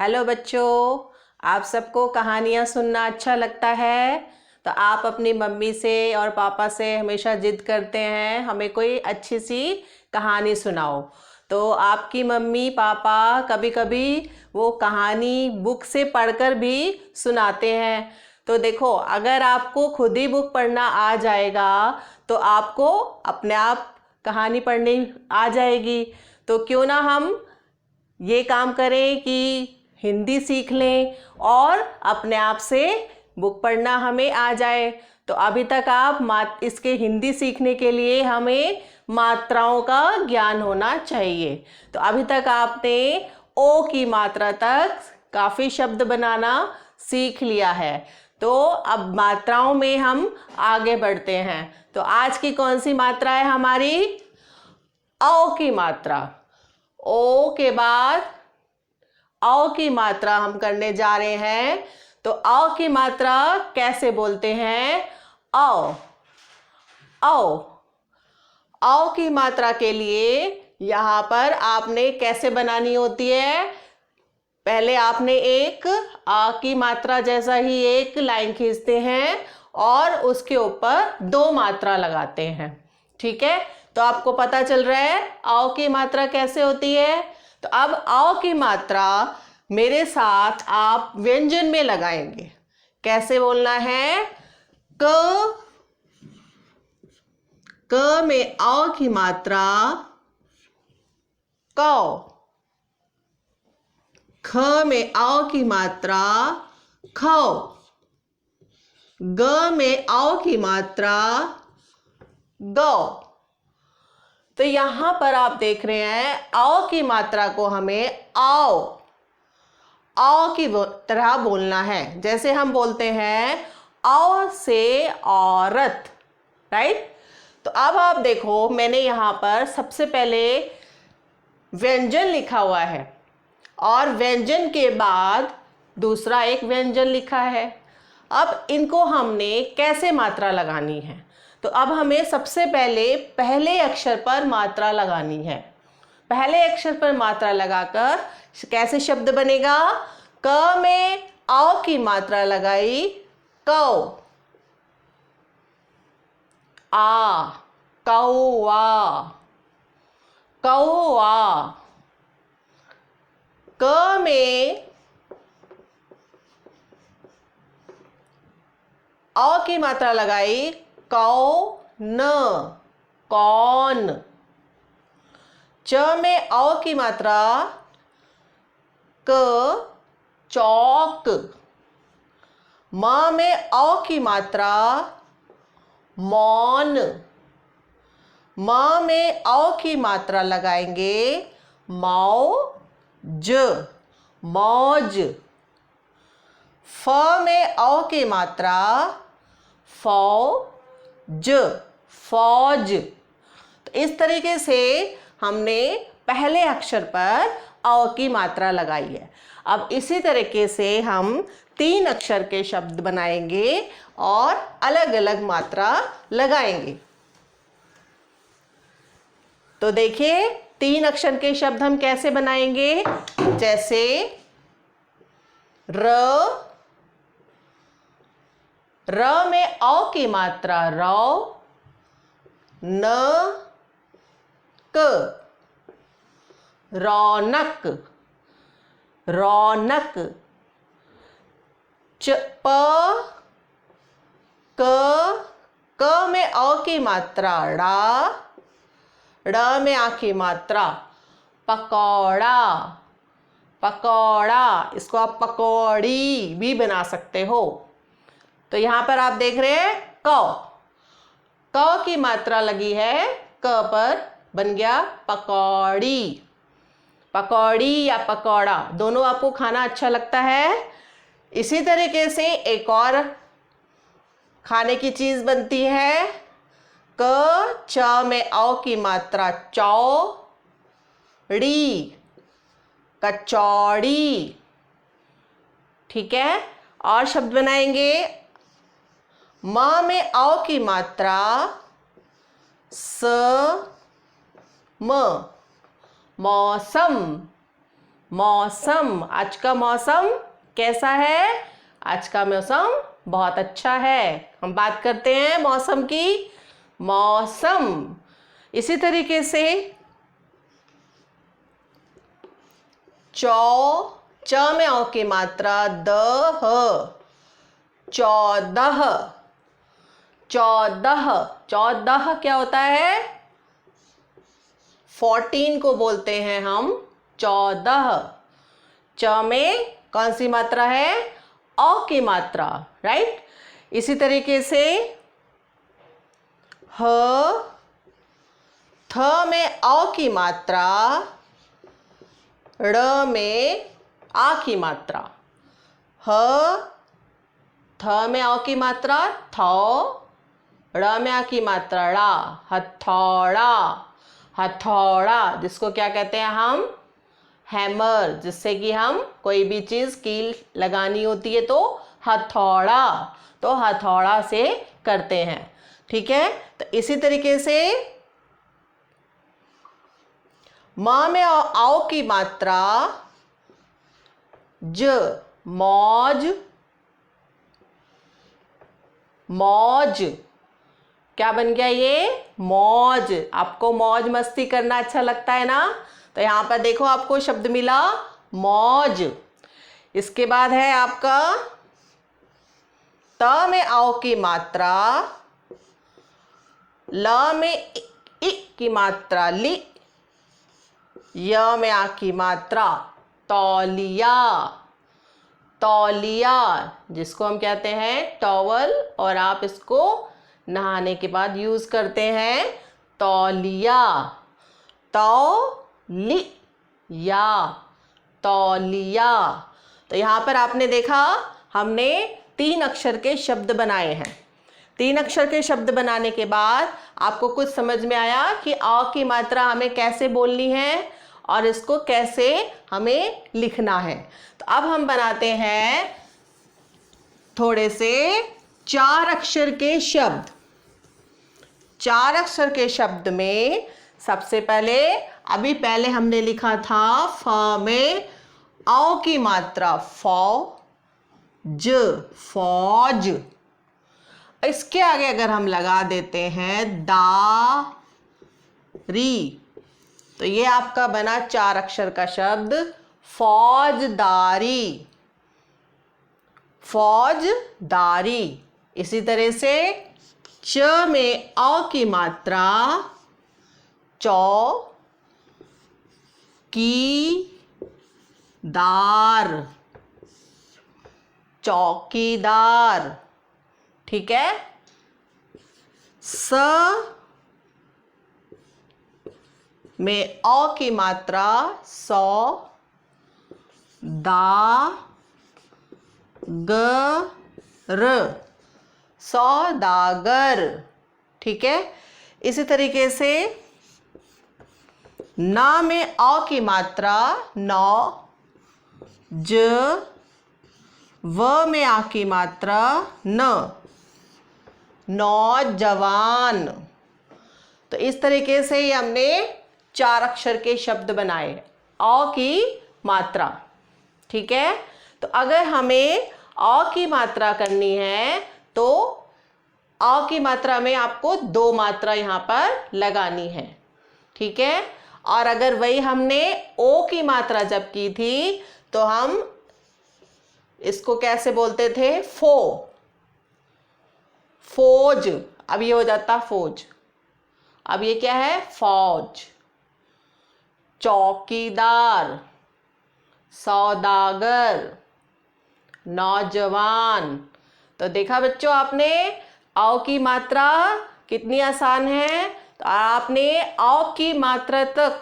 Hello बच्चों, आप सबको कहानियाँ सुनना अच्छा लगता है। तो आप अपनी मम्मी से और पापा से हमेशा जिद करते हैं हमें कोई अच्छी सी कहानी सुनाओ। तो आपकी मम्मी पापा कभी कभी वो कहानी बुक से पढ़कर भी सुनाते हैं। तो देखो, अगर आपको खुद ही बुक पढ़ना आ जाएगा तो आपको अपने आप कहानी पढ़नी आ जाएगी। तो क्यों ना हम ये काम करें कि हिंदी सीख लें और अपने आप से बुक पढ़ना हमें आ जाए। तो अभी तक आप इसके हिंदी सीखने के लिए हमें मात्राओं का ज्ञान होना चाहिए। तो अभी तक आपने ओ की मात्रा तक काफ़ी शब्द बनाना सीख लिया है। तो अब मात्राओं में हम आगे बढ़ते हैं। तो आज की कौन सी मात्रा है हमारी? औ की मात्रा। ओ के बाद औ की मात्रा हम करने जा रहे हैं। तो औ की मात्रा कैसे बोलते हैं? औ। औ। औ की मात्रा के लिए यहाँ पर आपने कैसे बनानी होती है? पहले आपने एक आ की मात्रा जैसा ही एक लाइन खींचते हैं और उसके ऊपर दो मात्रा लगाते हैं। ठीक है, तो आपको पता चल रहा है औ की मात्रा कैसे होती है। तो अब औ की मात्रा मेरे साथ आप व्यंजन में लगाएंगे। कैसे बोलना है? क। क में औ की मात्रा कौ। ख में औ की मात्रा खौ। ग में औ की मात्रा गौ। तो यहां पर आप देख रहे हैं औ की मात्रा को हमें आओ औ की तरह बोलना है। जैसे हम बोलते हैं औ से औरत, राइट। तो अब आप देखो, मैंने यहां पर सबसे पहले व्यंजन लिखा हुआ है और व्यंजन के बाद दूसरा एक व्यंजन लिखा है। अब इनको हमने कैसे मात्रा लगानी है? तो अब हमें सबसे पहले पहले अक्षर पर मात्रा लगानी है। पहले अक्षर पर मात्रा लगाकर कैसे शब्द बनेगा? क में औ की मात्रा लगाई कौ। आ, कौआ। कौआ। क में औ की मात्रा लगाई कौ न, कौन। च में औ की मात्रा क, चौक। म में औ की मात्रा मौन। म में औ की मात्रा लगाएंगे मौज, मौज। फ में औ की मात्रा फौज, फौज। तो इस तरीके से हमने पहले अक्षर पर औ की मात्रा लगाई है। अब इसी तरीके से हम तीन अक्षर के शब्द बनाएंगे और अलग अलग मात्रा लगाएंगे। तो देखिए, तीन अक्षर के शब्द हम कैसे बनाएंगे। जैसे र। र में औ की मात्रा रौ, न, क। रौनक, रौनक। च, प, क में औ की मात्रा ड़ा, ड़ में आ की मात्रा पकौड़ा, पकौड़ा। इसको आप पकौड़ी भी बना सकते हो। तो यहां पर आप देख रहे हैं क। क की मात्रा लगी है क पर, बन गया पकौड़ी। पकौड़ी या पकौड़ा दोनों आपको खाना अच्छा लगता है। इसी तरीके से एक और खाने की चीज बनती है क, च में औ की मात्रा चौ, ड़ी, कचौड़ी। ठीक है, और शब्द बनाएंगे। म में औ की मात्रा स, म, मौसम, मौसम। आज का मौसम कैसा है? आज का मौसम बहुत अच्छा है। हम बात करते हैं मौसम की। मौसम। इसी तरीके से च में औ की मात्रा दह, 14। 14 क्या होता है? 14 को बोलते हैं हम 14। च में कौन सी मात्रा है? औ की मात्रा, राइट। इसी तरीके से ह, थ में औ की मात्रा, ड़ में आ की मात्रा। ह, थ में औ की मात्रा थौ, ड़ में आ की मात्रा ड़ा, हथौड़ा। हथौड़ा जिसको क्या कहते हैं हम? हैमर, जिससे कि हम कोई भी चीज़ कील लगानी होती है तो हथौड़ा, तो हथौड़ा से करते हैं। ठीक है, तो इसी तरीके से म में आओ की मात्रा ज, मौज। मौज क्या बन गया? ये मौज। आपको मौज मस्ती करना अच्छा लगता है ना? तो यहाँ पर देखो आपको शब्द मिला मौज। इसके बाद है आपका त में आओ की मात्रा, ल में इ की मात्रा ली, य में आ की मात्रा तौलिया। तौलिया जिसको हम कहते हैं टॉवल, और आप इसको नहाने के बाद यूज करते हैं तौलिया। तौलिया, तौलिया। तो यहाँ पर आपने देखा हमने 3 अक्षर के शब्द बनाए हैं। 3 अक्षर के शब्द बनाने के बाद आपको कुछ समझ में आया कि अ की मात्रा हमें कैसे बोलनी है और इसको कैसे हमें लिखना है। तो अब हम बनाते हैं थोड़े से 4 अक्षर के शब्द। 4 अक्षर के शब्द में सबसे पहले हमने लिखा था फ में औ की मात्रा फौ, ज, फौज। इसके आगे अगर हम लगा देते हैं दा, री, तो ये आपका बना 4 अक्षर का शब्द फौजदारी। फौजदारी। इसी तरह से च में औ की मात्रा चौ, की, दार, चौकीदार। ठीक है। स में औ की मात्रा सौ, दा, ग, र, सौदागर। ठीक है। इसी तरीके से न में औ की मात्रा नौ, ज, व में आ की मात्रा न, नौजवान। तो इस तरीके से ही हमने 4 अक्षर के शब्द बनाए, औ की मात्रा। ठीक है। तो अगर हमें औ की मात्रा करनी है तो औ की मात्रा में आपको 2 मात्रा यहाँ पर लगानी है। ठीक है। और अगर वही हमने ओ की मात्रा जब की थी तो हम इसको कैसे बोलते थे? फो, फौज। अब ये हो जाता फौज। अब ये क्या है? फौज। चौकीदार, सौदागर, नौजवान। तो देखा बच्चों आपने औ की मात्रा कितनी आसान है। तो आपने औ की मात्रा तक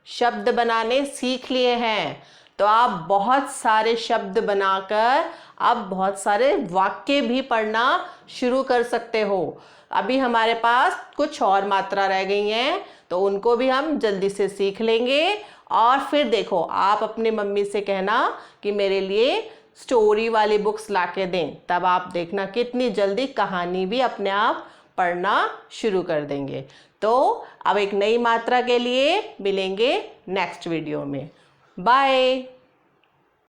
शब्द बनाने सीख लिए हैं। तो आप बहुत सारे शब्द बनाकर आप बहुत सारे वाक्य भी पढ़ना शुरू कर सकते हो। अभी हमारे पास कुछ और मात्रा रह गई हैं तो उनको भी हम जल्दी से सीख लेंगे। और फिर देखो आप अपने मम्मी से कहना कि मेरे लिए स्टोरी वाली बुक्स लाके दें, तब आप देखना कितनी जल्दी कहानी भी अपने आप पढ़ना शुरू कर देंगे। तो अब एक नई मात्रा के लिए मिलेंगे नेक्स्ट वीडियो में। बाय।